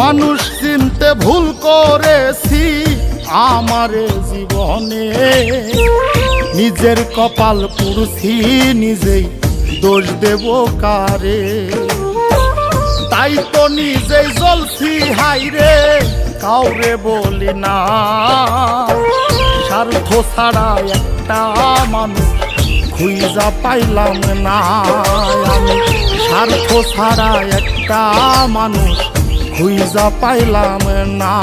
মানুষ চিনতে ভুল করেছি আমারে জীবনে, নিজের কপাল পুড়ছি নিজেই দোষ দেব কারে। তাই তো নিজেই জ্বলছি হাইরে কাউরে বলি না, স্বার্থ ছাড়া একটা মানুষ খুঁজা পাইলাম না। আমি স্বার্থ ছাড়া একটা মানুষ খুঁজা পাইলাম না।